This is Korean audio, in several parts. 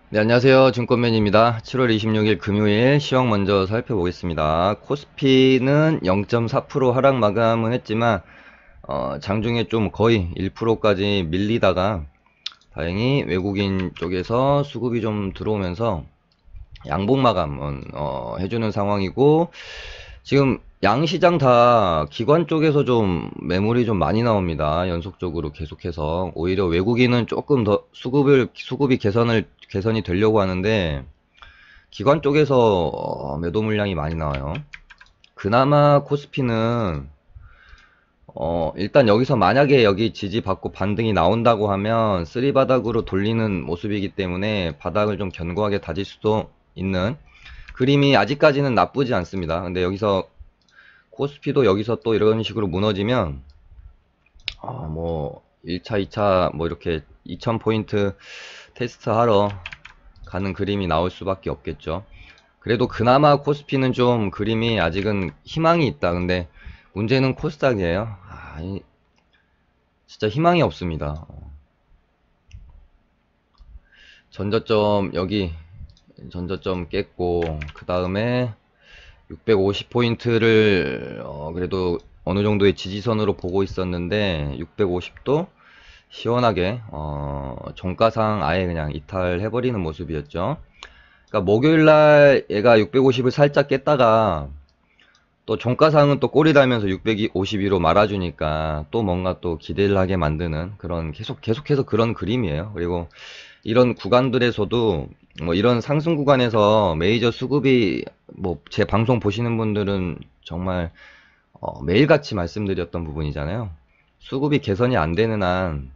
네, 안녕하세요. 증권맨입니다. 7월 26일 금요일 시황 먼저 살펴보겠습니다. 코스피는 0.4% 하락 마감은 했지만 장중에 좀 거의 1%까지 밀리다가 다행히 외국인 쪽에서 수급이 좀 들어오면서 양봉 마감은 해주는 상황이고, 지금 양시장 다 기관 쪽에서 좀 매물이 좀 많이 나옵니다. 연속적으로 계속해서. 오히려 외국인은 조금 더 수급이 개선이 되려고 하는데, 기관 쪽에서 매도 물량이 많이 나와요. 그나마 코스피는 일단 여기서 만약에 여기 지지받고 반등이 나온다고 하면 쓰리바닥으로 돌리는 모습이기 때문에 바닥을 좀 견고하게 다질 수도 있는 그림이 아직까지는 나쁘지 않습니다. 근데 여기서 코스피도 여기서 또 이런 식으로 무너지면 뭐 1차, 2차 뭐 이렇게 2000포인트 테스트 하러 가는 그림이 나올 수밖에 없겠죠. 그래도 그나마 코스피는 좀 그림이 아직은 희망이 있다. 근데 문제는 코스닥이에요. 진짜 희망이 없습니다. 전저점 여기 전저점 깼고 그 다음에 650포인트를 그래도 어느 정도의 지지선으로 보고 있었는데 650도 시원하게 종가상 아예 그냥 이탈해버리는 모습이었죠. 그러니까 목요일날 얘가 650을 살짝 깼다가 또 종가상은 또 꼬리 달면서 652로 말아주니까 또 뭔가 또 기대를 하게 만드는 그런 계속해서 그런 그림이에요. 그리고 이런 구간들에서도 뭐 이런 상승 구간에서 메이저 수급이 뭐 제 방송 보시는 분들은 정말 매일같이 말씀드렸던 부분이잖아요. 수급이 개선이 안 되는 한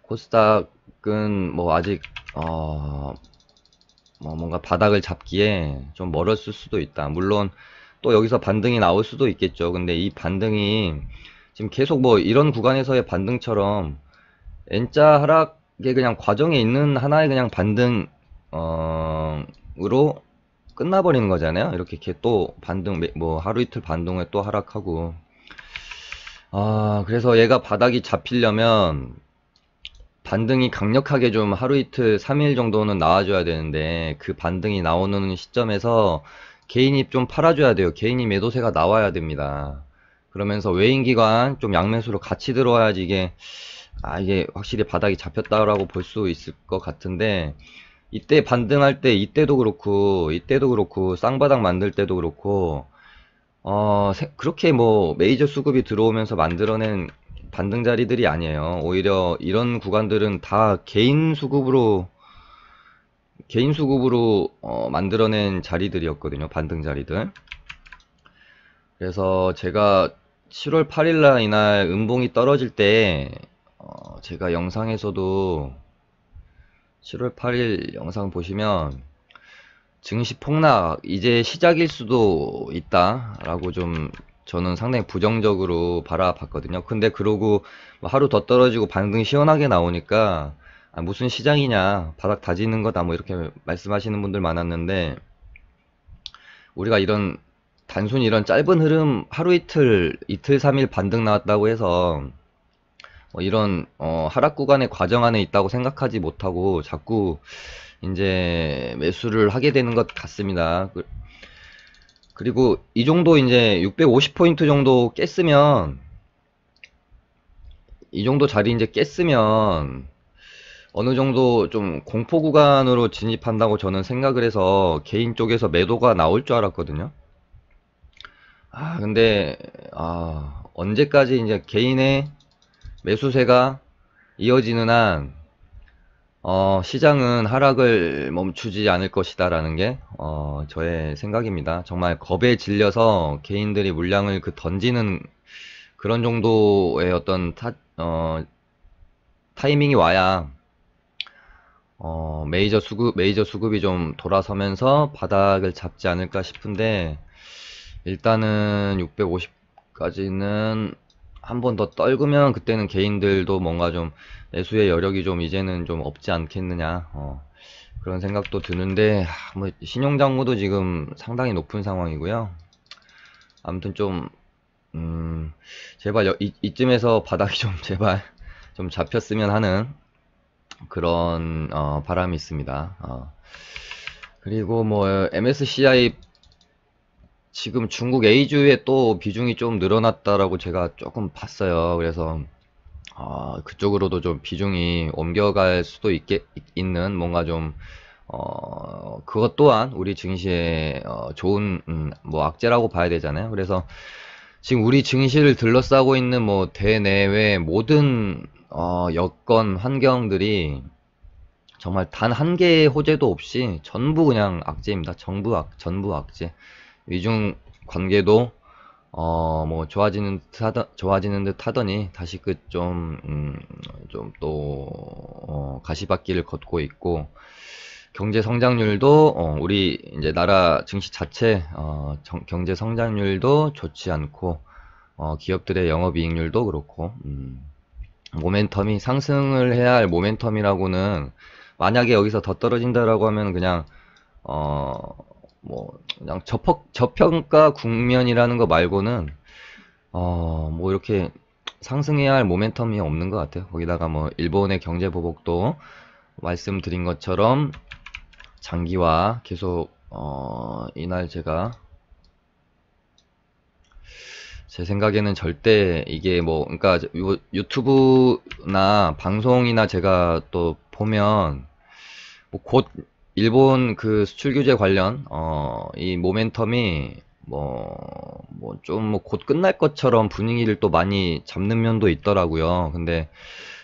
코스닥은 뭐 아직 뭐 뭔가 바닥을 잡기에 좀 멀었을 수도 있다. 물론 또 여기서 반등이 나올 수도 있겠죠. 근데 이 반등이 지금 계속 뭐 이런 구간에서의 반등처럼 N자 하락의 그냥 과정에 있는 하나의 그냥 반등 으로 끝나버리는 거잖아요. 이렇게 또 반등 뭐 하루 이틀 반등에 또 하락하고 그래서 얘가 바닥이 잡히려면 반등이 강력하게 좀 하루 이틀 3일 정도는 나와줘야 되는데 그 반등이 나오는 시점에서 개인이 좀 팔아줘야 돼요. 개인이 매도세가 나와야 됩니다. 그러면서 외인기관 좀 양매수로 같이 들어와야지 이게 확실히 바닥이 잡혔다라고 볼 수 있을 것 같은데, 이때 반등할 때 이때도 그렇고 쌍바닥 만들 때도 그렇고 그렇게 뭐 메이저 수급이 들어오면서 만들어낸 반등 자리들이 아니에요. 오히려 이런 구간들은 다 개인 수급으로 만들어낸 자리들이었거든요. 반등 자리들. 그래서 제가 7월 8일날 이날 음봉이 떨어질 때 제가 영상에서도 7월 8일 영상 보시면 증시 폭락 이제 시작일 수도 있다라고 좀 저는 상당히 부정적으로 바라봤거든요. 근데 그러고 뭐 하루 더 떨어지고 반등 시원하게 나오니까 무슨 시장이냐 바닥 다지는 거다 뭐 이렇게 말씀하시는 분들 많았는데, 우리가 단순히 이런 짧은 흐름 하루 이틀 3일 반등 나왔다고 해서 이런 하락 구간의 과정 안에 있다고 생각하지 못하고 자꾸 이제 매수를 하게 되는 것 같습니다. 그리고 이 정도 이제 650포인트 정도 깼으면, 이 정도 자리 이제 깼으면 어느 정도 좀 공포 구간으로 진입한다고 저는 생각을 해서 개인 쪽에서 매도가 나올 줄 알았거든요. 근데 언제까지 이제 개인의 매수세가 이어지는 한 시장은 하락을 멈추지 않을 것이다라는 게 저의 생각입니다. 정말 겁에 질려서 개인들이 물량을 던지는 그런 정도의 어떤 타이밍이 와야 메이저 수급이 좀 돌아서면서 바닥을 잡지 않을까 싶은데, 일단은 650까지는 한 번 더 떨구면 그때는 개인들도 뭔가 좀 매수의 여력이 좀 이제는 좀 없지 않겠느냐 그런 생각도 드는데, 뭐 신용장고도 지금 상당히 높은 상황이고요. 아무튼 좀 제발 이쯤에서 바닥이 좀 제발 좀 잡혔으면 하는 그런 바람이 있습니다. 그리고 뭐 MSCI 지금 중국 A주에 또 비중이 좀 늘어났다라고 제가 조금 봤어요. 그래서 그쪽으로도 좀 비중이 옮겨갈 수도 있는 뭔가 좀 그것 또한 우리 증시에 좋은 뭐 악재라고 봐야 되잖아요. 그래서 지금 우리 증시를 둘러싸고 있는 뭐 대내외 모든 여건 환경들이 정말 단 한 개의 호재도 없이 전부 그냥 악재입니다. 전부 악재. 미중 관계도 뭐 좋아지는 듯 하더니 다시 그 좀 또 가시밭길을 걷고 있고, 경제 성장률도 우리 이제 나라 증시 자체 경제 성장률도 좋지 않고, 기업들의 영업이익률도 그렇고, 모멘텀이 상승을 해야 할 모멘텀이라고는, 만약에 여기서 더 떨어진다라고 하면 그냥 뭐 그냥 저평가 국면이라는 거 말고는 뭐 이렇게 상승해야 할 모멘텀이 없는 것 같아요. 거기다가 뭐 일본의 경제 보복도 말씀드린 것처럼 장기화 계속 이날 제 생각에는 절대 이게 뭐 그러니까 유튜브나 방송이나 제가 또 보면 뭐 곧 일본 그 수출 규제 관련 이 모멘텀이 뭐 좀 뭐 곧 끝날 것처럼 분위기를 또 많이 잡는 면도 있더라고요. 근데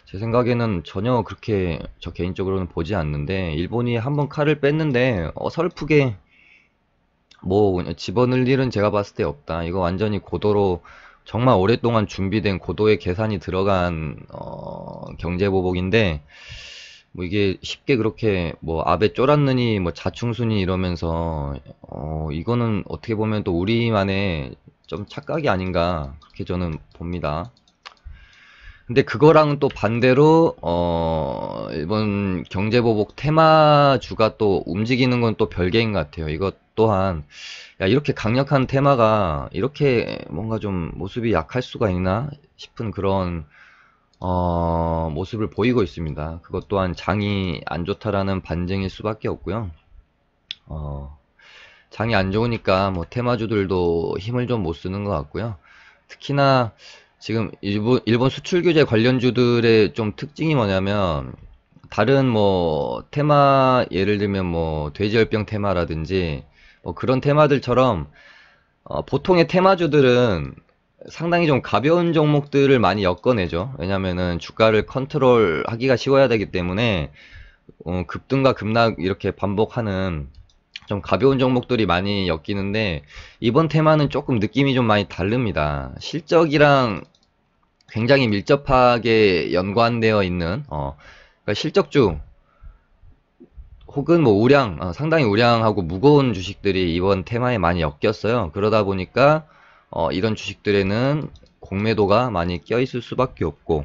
제 생각에는 전혀 그렇게 저 개인적으로는 보지 않는데, 일본이 한번 칼을 뺐는데 어설프게 뭐 그냥 집어넣을 일은 제가 봤을 때 없다. 이거 완전히 고도로 정말 오랫동안 준비된 고도의 계산이 들어간 경제 보복인데, 뭐 이게 쉽게 그렇게 뭐 아베 쫄았느니 뭐 자충수니 이러면서 이거는 어떻게 보면 또 우리만의 좀 착각이 아닌가, 그렇게 저는 봅니다. 근데 그거랑은 또 반대로 일본 경제보복 테마주가 또 움직이는 건 또 별개인 것 같아요. 이것 또한 야, 이렇게 강력한 테마가 이렇게 뭔가 좀 모습이 약할 수가 있나 싶은 그런 모습을 보이고 있습니다. 그것 또한 장이 안 좋다라는 반증일 수밖에 없고요. 장이 안 좋으니까 뭐 테마주들도 힘을 좀 못 쓰는 것 같고요. 특히나 지금 일본 수출 규제 관련주들의 좀 특징이 뭐냐면, 다른 뭐 테마 예를 들면 뭐 돼지열병 테마라든지 뭐 그런 테마들처럼 보통의 테마주들은 상당히 좀 가벼운 종목들을 많이 엮어내죠. 왜냐면은 주가를 컨트롤 하기가 쉬워야 되기 때문에 급등과 급락 이렇게 반복하는 좀 가벼운 종목들이 많이 엮이는데, 이번 테마는 조금 느낌이 좀 많이 다릅니다. 실적이랑 굉장히 밀접하게 연관되어 있는 그러니까 실적주 혹은 뭐 상당히 우량하고 무거운 주식들이 이번 테마에 많이 엮였어요. 그러다 보니까 이런 주식들에는 공매도가 많이 껴있을 수밖에 없고,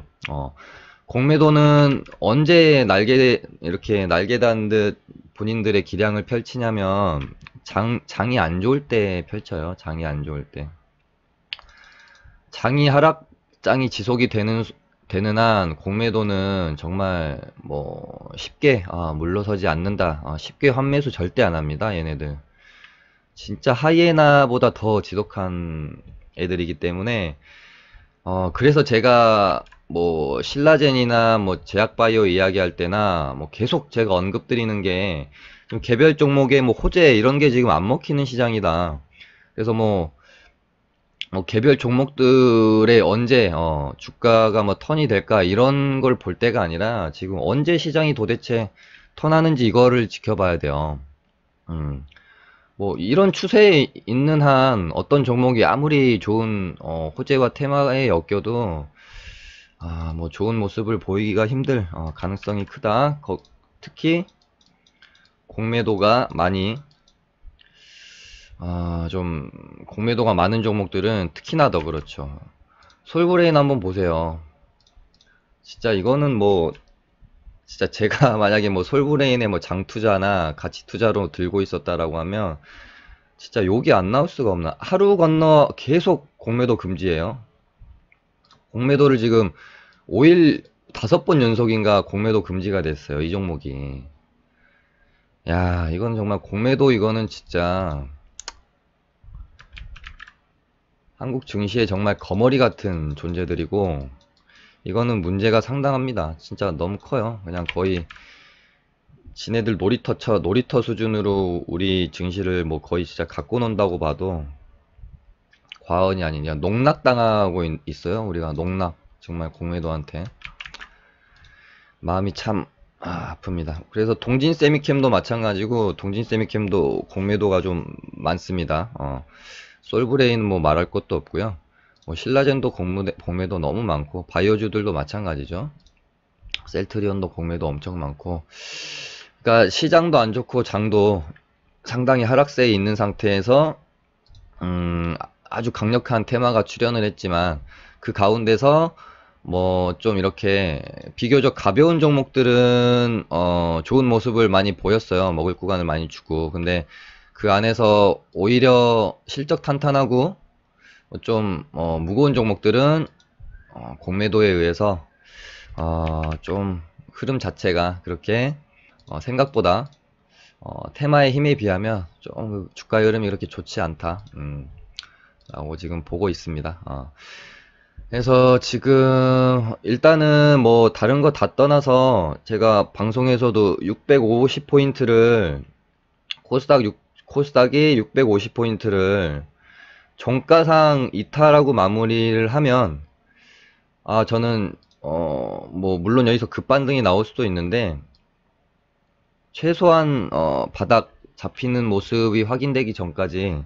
공매도는 언제 이렇게 날개 단 듯 본인들의 기량을 펼치냐면, 장이 안 좋을 때 펼쳐요. 장이 안 좋을 때. 하락장이 지속이 되는 한 공매도는 정말 뭐 쉽게 물러서지 않는다. 쉽게 환매수 절대 안 합니다. 얘네들. 진짜 하이에나보다 더 지독한 애들이기 때문에 그래서 제가 뭐 신라젠이나 뭐 제약바이오 이야기할 때나 뭐 계속 제가 언급드리는 게, 좀 개별 종목의 뭐 호재 이런 게 지금 안 먹히는 시장이다. 그래서 뭐 개별 종목들의 언제 주가가 뭐 턴이 될까 이런 걸 볼 때가 아니라, 지금 언제 시장이 도대체 턴하는지 이거를 지켜봐야 돼요. 뭐 이런 추세에 있는 한 어떤 종목이 아무리 좋은 호재와 테마에 엮여도 뭐 좋은 모습을 보이기가 힘들 가능성이 크다. 특히 공매도가 많이 좀 공매도가 많은 종목들은 특히나 더 그렇죠. 솔브레인 한번 보세요. 진짜 이거는 뭐 진짜 제가 만약에 뭐 솔브레인의 뭐 장투자나 가치 투자로 들고 있었다라고 하면 진짜 욕이 안 나올 수가 없나. 하루 건너 계속 공매도 금지예요. 공매도를 지금 5일 5번 연속인가 공매도 금지가 됐어요. 이 종목이. 야, 이건 정말 공매도 이거는 진짜 한국 증시에 정말 거머리 같은 존재들이고 이거는 문제가 상당합니다. 진짜 너무 커요. 그냥 거의 지네들 놀이터 수준으로 우리 증시를 뭐 거의 진짜 갖고 논다고 봐도 과언이 아니냐. 농락당하고 있어요. 우리가 농락. 정말 공매도한테. 마음이 참 아픕니다. 그래서 동진 세미캠도 마찬가지고 동진 세미캠도 공매도가 좀 많습니다. 솔브레인은 뭐 말할 것도 없고요. 뭐 신라젠도 공매도 너무 많고 바이오주들도 마찬가지죠. 셀트리온도 공매도 엄청 많고 그러니까 시장도 안 좋고 장도 상당히 하락세에 있는 상태에서 아주 강력한 테마가 출현을 했지만 그 가운데서 뭐 좀 이렇게 비교적 가벼운 종목들은 좋은 모습을 많이 보였어요. 먹을 구간을 많이 주고. 근데 그 안에서 오히려 실적 탄탄하고 좀 무거운 종목들은 공매도에 의해서 좀 흐름 자체가 그렇게 생각보다 테마의 힘에 비하면 좀 주가 흐름이 그렇게 좋지 않다 라고 지금 보고 있습니다. 그래서 지금 일단은 뭐 다른 거 다 떠나서 제가 방송에서도 650포인트를 코스닥이 650포인트를 종가상 이탈하고 마무리를 하면 저는 뭐 물론 여기서 급반등이 나올 수도 있는데 최소한 바닥 잡히는 모습이 확인되기 전까지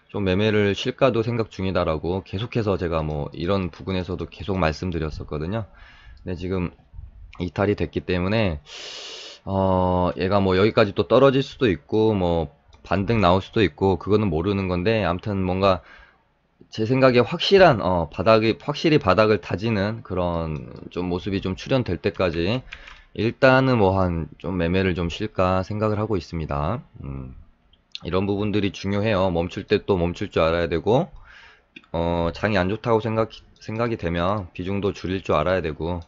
좀 매매를 쉴까도 생각 중이다라고 계속해서 제가 뭐 이런 부분에서도 계속 말씀드렸었거든요. 근데 지금 이탈이 됐기 때문에 얘가 뭐 여기까지 또 떨어질 수도 있고 뭐 반등 나올 수도 있고 그거는 모르는 건데 아무튼 뭔가 제 생각에 확실한 확실히 바닥을 다지는 그런 좀 모습이 좀 출현될 때까지 일단은 뭐 좀 매매를 좀 쉴까 생각을 하고 있습니다. 이런 부분들이 중요해요. 멈출 때 또 멈출 줄 알아야 되고, 장이 안 좋다고 생각이 되면 비중도 줄일 줄 알아야 되고,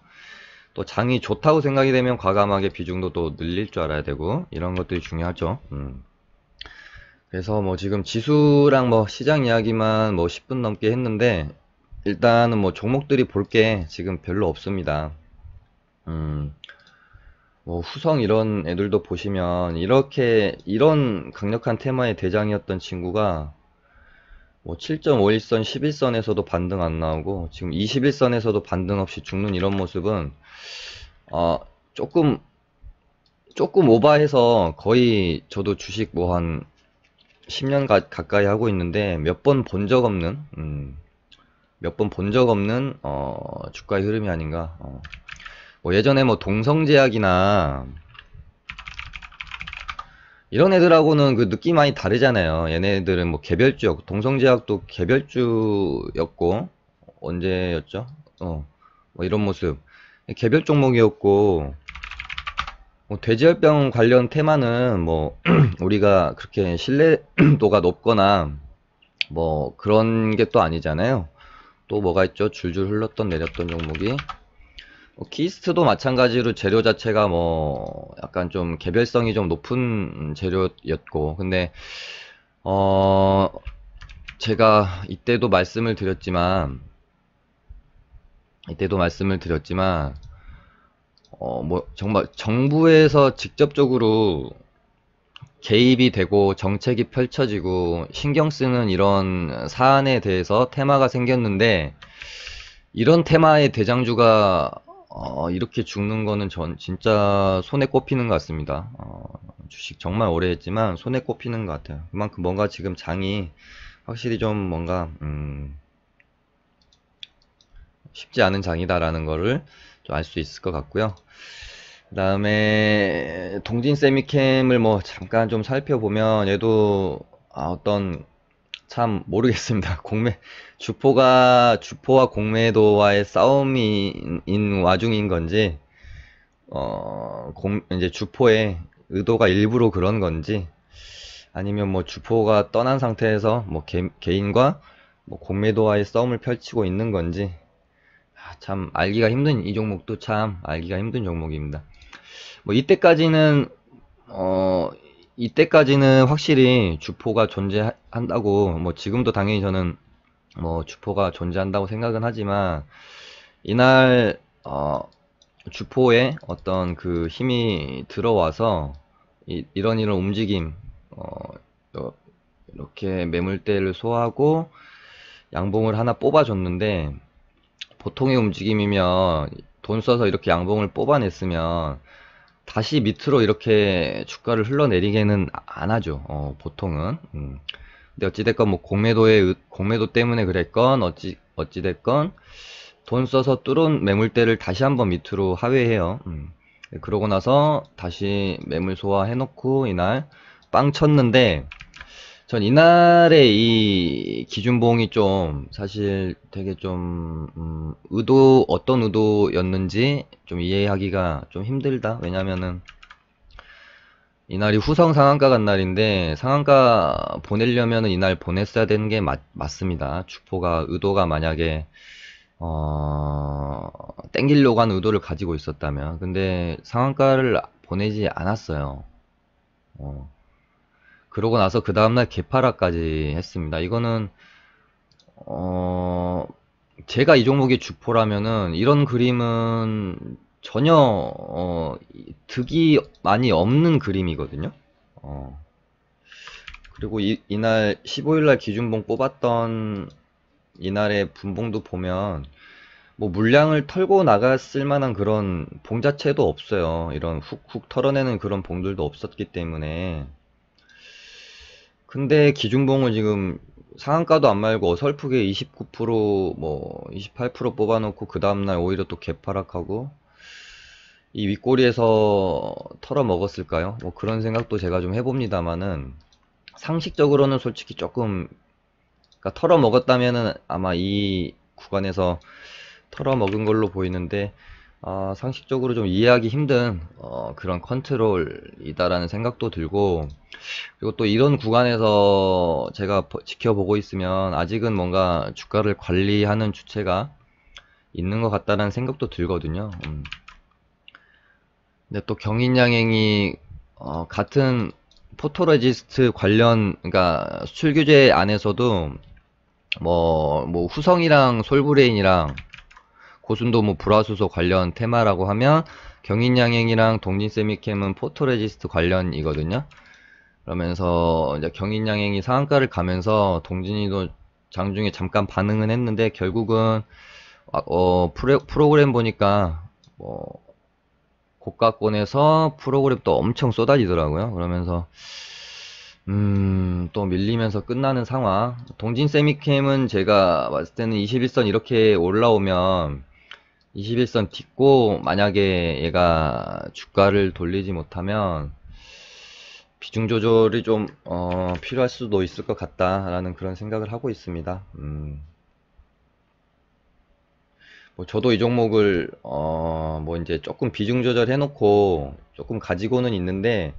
또 장이 좋다고 생각이 되면 과감하게 비중도 또 늘릴 줄 알아야 되고, 이런 것들이 중요하죠. 그래서 뭐 지금 지수랑 뭐 시장 이야기만 뭐 10분 넘게 했는데, 일단은 뭐 종목들이 볼 게 지금 별로 없습니다. 뭐 후성 이런 애들도 보시면 이런 강력한 테마의 대장이었던 친구가 뭐 7.51선 11선에서도 반등 안 나오고 지금 21선에서도 반등 없이 죽는 이런 모습은 조금 오바해서 거의 저도 주식 뭐 한 10년 가까이 하고 있는데 몇 번 본 적 없는 주가의 흐름이 아닌가. 뭐 예전에 뭐 동성제약이나 이런 애들하고는 그 느낌 많이 다르잖아요. 얘네들은 뭐 개별주였고 동성제약도 개별주였고 언제였죠? 뭐 이런 모습 개별 종목이었고 뭐 돼지열병 관련 테마는 뭐 우리가 그렇게 신뢰도가 높거나 뭐 그런 게 또 아니잖아요. 또 뭐가 있죠? 줄줄 흘렀던 내렸던 종목이 키스트도 마찬가지로 재료 자체가 뭐 약간 좀 개별성이 좀 높은 재료였고 근데 제가 이때도 말씀을 드렸지만 뭐 정말 정부에서 직접적으로 개입이 되고 정책이 펼쳐지고 신경 쓰는 이런 사안에 대해서 테마가 생겼는데 이런 테마의 대장주가 이렇게 죽는 거는 전 진짜 손에 꼽히는 것 같습니다. 주식 정말 오래 했지만 손에 꼽히는 것 같아요. 그만큼 뭔가 지금 장이 확실히 좀 뭔가 쉽지 않은 장이다라는 거를 좀 알 수 있을 것 같고요. 그 다음에 동진 세미캠을 뭐 잠깐 좀 살펴보면 얘도 참 모르겠습니다. 주포와 공매도와의 싸움인 와중인 건지, 이제 주포의 의도가 일부러 그런 건지, 아니면 뭐 주포가 떠난 상태에서 뭐 개인과 뭐 공매도와의 싸움을 펼치고 있는 건지, 참 알기가 힘든, 이 종목도 참 알기가 힘든 종목입니다. 뭐 어 이때까지는 확실히 주포가 존재한다고, 뭐 지금도 당연히 저는 뭐 주포가 존재한다고 생각은 하지만, 이날 주포에 어떤 그 힘이 들어와서 이런 움직임, 어, 요- 이렇게 매물대를 소화하고 양봉을 하나 뽑아줬는데, 보통의 움직임이면 돈 써서 이렇게 양봉을 뽑아냈으면 다시 밑으로 이렇게 주가를 흘러내리게는 안 하죠. 보통은. 근데 어찌됐건 뭐 공매도 때문에 그랬건 어찌됐건 돈 써서 뚫은 매물대를 다시 한번 밑으로 하회해요. 그러고 나서 다시 매물 소화해놓고 이날 빵 쳤는데, 전 이날의 이 기준봉이 좀 사실 되게 좀 어떤 의도였는지 좀 이해하기가 좀 힘들다. 왜냐면은 이날이 후성 상한가 간 날인데, 상한가 보내려면은 이날 보냈어야 되는 게 맞습니다. 주포가 의도가 만약에 땡기려고 하는 의도를 가지고 있었다면. 근데 상한가를 보내지 않았어요. 어, 그러고 나서 그 다음날 개파락까지 했습니다. 이거는 어, 제가 이 종목의 주포라면은 이런 그림은 전혀 득이 많이 없는 그림이거든요. 어, 그리고 이날 15일날 기준봉 뽑았던 이날의 분봉도 보면 뭐 물량을 털고 나갔을 만한 그런 봉 자체도 없어요. 이런 훅훅 털어내는 그런 봉들도 없었기 때문에. 근데 기준봉을 지금 상한가도 안 말고 어설프게 29%뭐 28% 뽑아놓고 그 다음날 오히려 또 개파락하고 이 윗꼬리에서 털어 먹었을까요? 뭐 그런 생각도 제가 좀 해봅니다만은, 상식적으로는 솔직히 조금, 그러니까 털어 먹었다면은 아마 이 구간에서 털어 먹은 걸로 보이는데, 상식적으로 좀 이해하기 힘든 그런 컨트롤이다라는 생각도 들고, 그리고 또 이런 구간에서 제가 지켜보고 있으면 아직은 뭔가 주가를 관리하는 주체가 있는 것 같다는 생각도 들거든요. 근데 또 경인양행이 같은 포토레지스트 관련, 그러니까 수출 규제 안에서도 뭐 후성이랑 솔브레인이랑 고순도 뭐 불화수소 관련 테마라고 하면, 경인양행이랑 동진세미캠은 포토레지스트 관련이거든요. 그러면서 이제 경인양행이 상한가를 가면서 동진이도 장중에 잠깐 반응은 했는데, 결국은 프로그램 보니까 뭐 고가권에서 프로그램 또 엄청 쏟아지더라고요. 그러면서 또 밀리면서 끝나는 상황. 동진 세미캠은 제가 봤을 때는 21선 이렇게 올라오면 21선 딛고 만약에 얘가 주가를 돌리지 못하면 비중 조절이 좀 필요할 수도 있을 것 같다라는 그런 생각을 하고 있습니다. 뭐 저도 이 종목을 뭐 이제 조금 비중 조절해 놓고 조금 가지고는 있는데,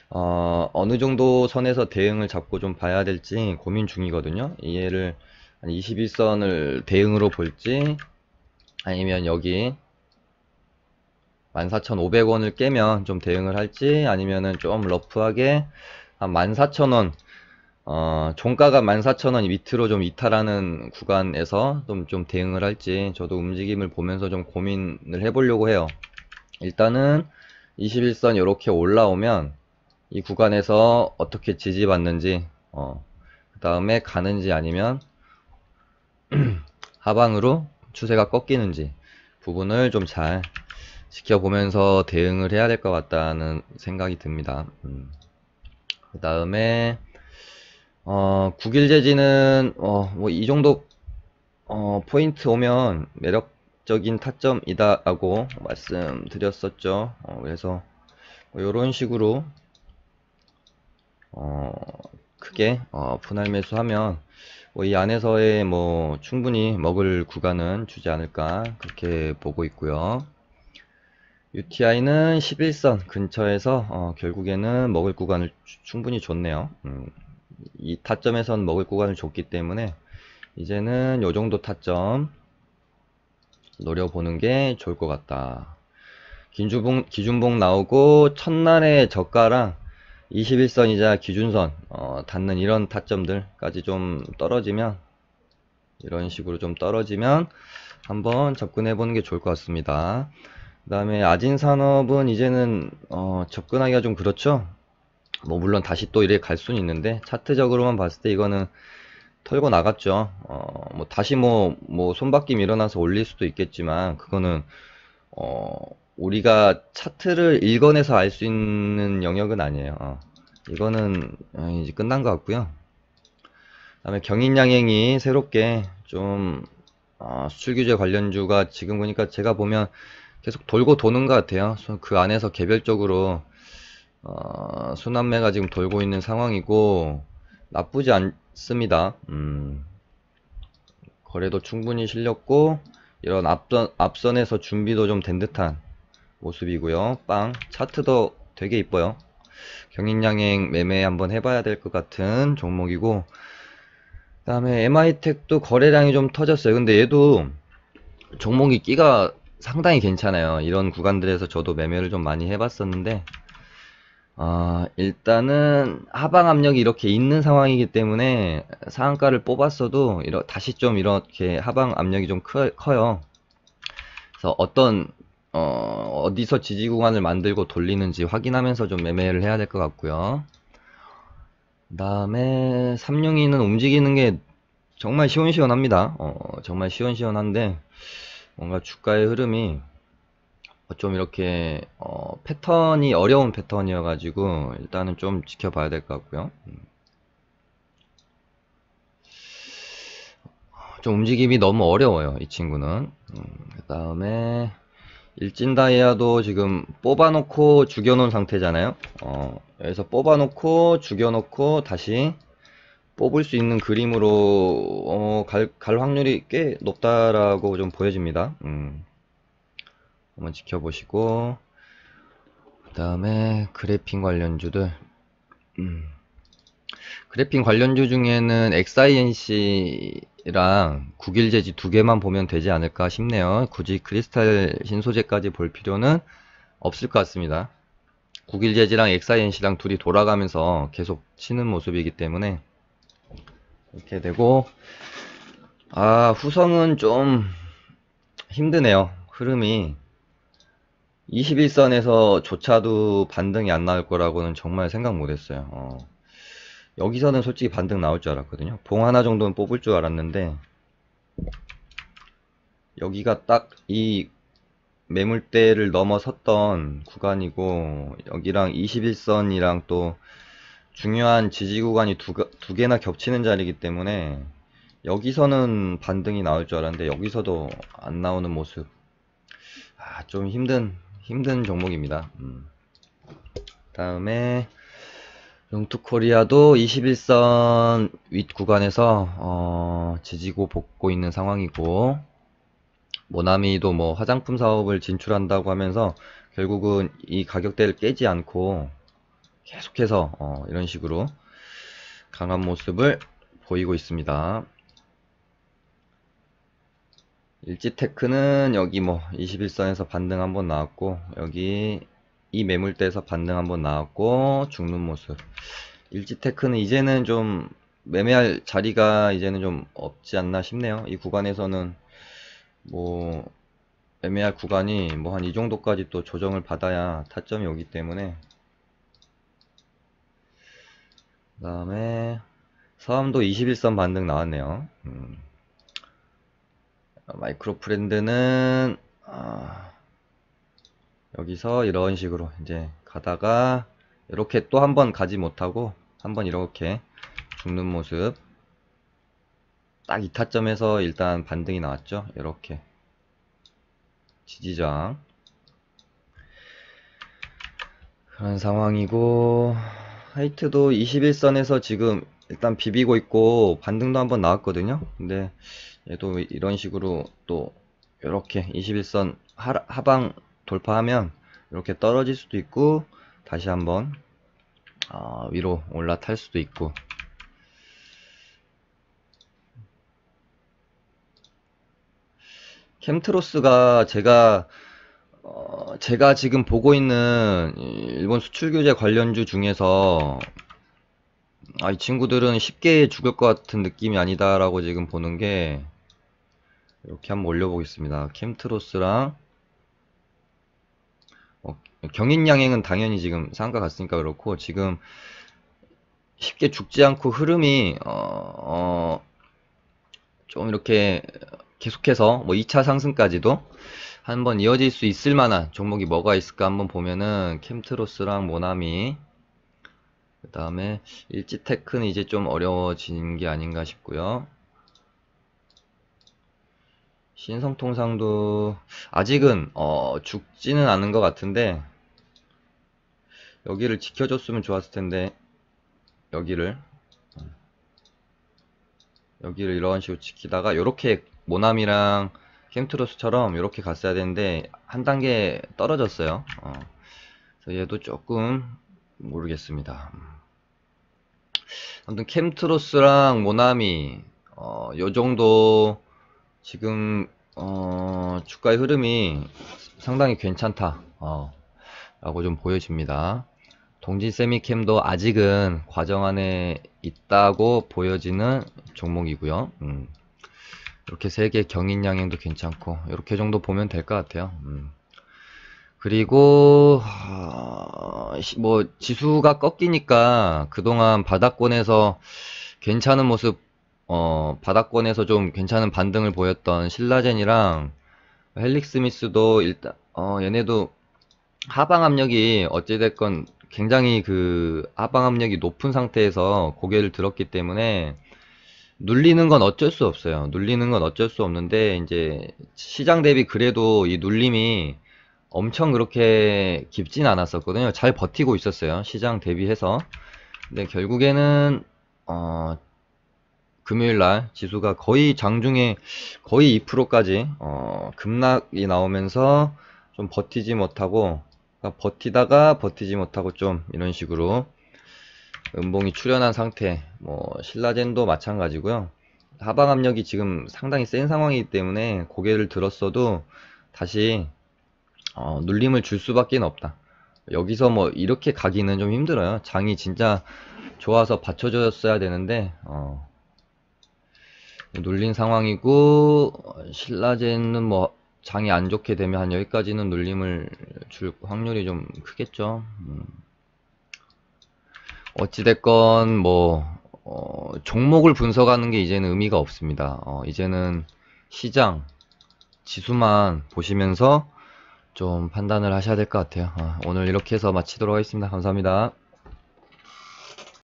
어느 정도 선에서 대응을 잡고 좀 봐야 될지 고민 중이거든요. 얘를 한 21선을 대응으로 볼지, 아니면 여기 14,500원을 깨면 좀 대응을 할지, 아니면은 좀 러프하게 한 14,000원, 종가가 14,000원 밑으로 좀 이탈하는 구간에서 좀 대응을 할지, 저도 움직임을 보면서 좀 고민을 해보려고 해요. 일단은 21선 이렇게 올라오면 이 구간에서 어떻게 지지받는지, 그 다음에 가는지 아니면 하방으로 추세가 꺾이는지 부분을 좀 잘 지켜보면서 대응을 해야 될 것 같다는 생각이 듭니다. 그 다음에 9일재지는 뭐 이 정도 포인트 오면 매력적인 타점이다 라고 말씀드렸었죠. 그래서 뭐 이런 식으로 크게 분할 매수하면 뭐 이 안에서의 뭐 충분히 먹을 구간은 주지 않을까 그렇게 보고 있고요. UTI는 11선 근처에서 결국에는 먹을 구간을 충분히 줬네요. 이 타점에선 먹을 구간을 줬기 때문에 이제는 요 정도 타점, 노려보는 게 좋을 것 같다. 기준봉 나오고 첫날의 저가랑 21선이자 기준선 닿는 이런 타점들까지 좀 떨어지면, 이런 식으로 좀 떨어지면 한번 접근해 보는 게 좋을 것 같습니다. 그 다음에 아진산업은 이제는 접근하기가 좀 그렇죠. 뭐 물론 다시 또 이래 갈 수는 있는데, 차트적으로만 봤을 때 이거는 털고 나갔죠. 뭐 다시 뭐 손바뀜 일어나서 올릴 수도 있겠지만, 그거는 우리가 차트를 읽어내서 알 수 있는 영역은 아니에요. 이거는 이제 끝난 것 같고요. 그다음에 경인양행이 새롭게 좀 수출 규제 관련주가 지금 보니까 제가 보면 계속 돌고 도는 것 같아요. 그 안에서 개별적으로 순환매가 지금 돌고 있는 상황이고, 나쁘지 않습니다. 거래도 충분히 실렸고, 이런 앞선에서 준비도 좀 된 듯한 모습이고요. 차트도 되게 이뻐요. 경인양행 매매 한번 해봐야 될 것 같은 종목이고, 그 다음에 MI텍도 거래량이 좀 터졌어요. 근데 얘도 종목이 끼가 상당히 괜찮아요. 이런 구간들에서 저도 매매를 좀 많이 해봤었는데, 일단은 하방 압력이 이렇게 있는 상황이기 때문에 상한가를 뽑았어도 다시 좀 이렇게 하방 압력이 좀 커요. 그래서 어디서 지지 구간을 만들고 돌리는지 확인하면서 좀 매매를 해야 될 것 같고요. 그 다음에 362는 움직이는 게 정말 시원시원합니다. 정말 시원시원한데, 뭔가 주가의 흐름이 좀 이렇게 패턴이 어려운 패턴이어가지고 일단은 좀 지켜봐야 될 것 같고요. 좀 움직임이 너무 어려워요, 이 친구는. 그 다음에 일진다이아도 지금 뽑아놓고 죽여놓은 상태잖아요. 여기서 뽑아놓고 죽여놓고 다시 뽑을 수 있는 그림으로 갈 확률이 꽤 높다라고 좀 보여집니다. 한번 지켜보시고, 그 다음에 그래핀 관련주들. 그래핀 관련주 중에는 XINC랑 국일재지 두 개만 보면 되지 않을까 싶네요. 굳이 크리스탈 신소재까지 볼 필요는 없을 것 같습니다. 국일재지랑 XINC랑 둘이 돌아가면서 계속 치는 모습이기 때문에 이렇게 되고, 후성은 좀 힘드네요. 흐름이 21선에서 조차도 반등이 안 나올 거라고는 정말 생각 못 했어요. 여기서는 솔직히 반등 나올 줄 알았거든요. 봉 하나 정도는 뽑을 줄 알았는데, 여기가 딱 이 매물대를 넘어섰던 구간이고, 여기랑 21선이랑 또 중요한 지지 구간이 두 개나 겹치는 자리이기 때문에 여기서는 반등이 나올 줄 알았는데 여기서도 안 나오는 모습. 좀 힘든 종목입니다. 다음에 용투코리아도 21선 윗 구간에서 지지고 볶고 있는 상황이고, 모나미도 뭐 화장품 사업을 진출한다고 하면서 결국은 이 가격대를 깨지 않고 계속해서 이런 식으로 강한 모습을 보이고 있습니다. 일지테크는 여기 뭐 21선에서 반등 한번 나왔고, 여기 이 매물대에서 반등 한번 나왔고 죽는 모습. 일지테크는 이제는 좀 매매할 자리가 이제는 좀 없지 않나 싶네요. 이 구간에서는 뭐 매매할 구간이 뭐 한 이 정도까지 또 조정을 받아야 타점이 오기 때문에. 그 다음에 서암도 21선 반등 나왔네요. 마이크로 프렌드는 여기서 이런 식으로 이제 가다가 이렇게 또 한 번 가지 못하고 한번 이렇게 죽는 모습. 딱 이 타점에서 일단 반등이 나왔죠. 이렇게 지지저항 그런 상황이고, 하이트도 21선에서 지금 일단 비비고 있고 반등도 한번 나왔거든요. 근데 얘도 이런 식으로 또 이렇게 21선 하방 돌파하면 이렇게 떨어질 수도 있고 다시 한번 위로 올라탈 수도 있고. 캠트로스가 제가 지금 보고 있는 일본 수출 규제 관련주 중에서 이 친구들은 쉽게 죽을 것 같은 느낌이 아니다라고 지금 보는 게 이렇게 한번 올려보겠습니다. 캠트로스랑 경인양행은 당연히 지금 상한가 갔으니까 그렇고 지금 쉽게 죽지 않고 흐름이 좀 이렇게 계속해서 뭐 2차 상승까지도 한번 이어질 수 있을 만한 종목이 뭐가 있을까 한번 보면은 캠트로스랑 모나미, 그 다음에 일지테크는 이제 좀 어려워지는 게 아닌가 싶고요. 신성통상도 아직은 죽지는 않은 것 같은데 여기를 지켜줬으면 좋았을 텐데 여기를 이런 식으로 지키다가 요렇게 모나미랑 캠트로스처럼 이렇게 갔어야 되는데 한 단계 떨어졌어요. 그래서 얘도 조금 모르겠습니다. 아무튼 캠트로스랑 모나미 요 정도 지금 주가의 흐름이 상당히 괜찮다 라고 좀 보여집니다. 동진 세미캠도 아직은 과정 안에 있다고 보여지는 종목이고요. 이렇게 세 개 경인양행도 괜찮고 이렇게 정도 보면 될 것 같아요. 그리고 뭐 지수가 꺾이니까 그동안 바닥권에서 괜찮은 모습 바닥권에서 좀 괜찮은 반등을 보였던 신라젠이랑 헬릭스미스도 일단 얘네도 하방 압력이 어찌됐건 굉장히 그 하방 압력이 높은 상태에서 고개를 들었기 때문에 눌리는 건 어쩔 수 없어요. 눌리는 건 어쩔 수 없는데 이제 시장 대비 그래도 이 눌림이 엄청 그렇게 깊진 않았었거든요. 잘 버티고 있었어요. 시장 대비해서. 근데 결국에는 금요일날 지수가 거의 장중에 거의 2%까지 급락이 나오면서 좀 버티지 못하고, 그러니까 버티다가 버티지 못하고 좀 이런 식으로 음봉이 출현한 상태. 뭐 신라젠도 마찬가지고요. 하방 압력이 지금 상당히 센 상황이기 때문에 고개를 들었어도 다시 눌림을 줄 수밖에 없다. 여기서 뭐 이렇게 가기는 좀 힘들어요. 장이 진짜 좋아서 받쳐줬어야 되는데 눌린 상황이고, 신라젠은 뭐 장이 안 좋게 되면 한 여기까지는 눌림을 줄 확률이 좀 크겠죠. 어찌됐건 뭐 종목을 분석하는 게 이제는 의미가 없습니다. 이제는 시장 지수만 보시면서 좀 판단을 하셔야 될 것 같아요. 오늘 이렇게 해서 마치도록 하겠습니다. 감사합니다.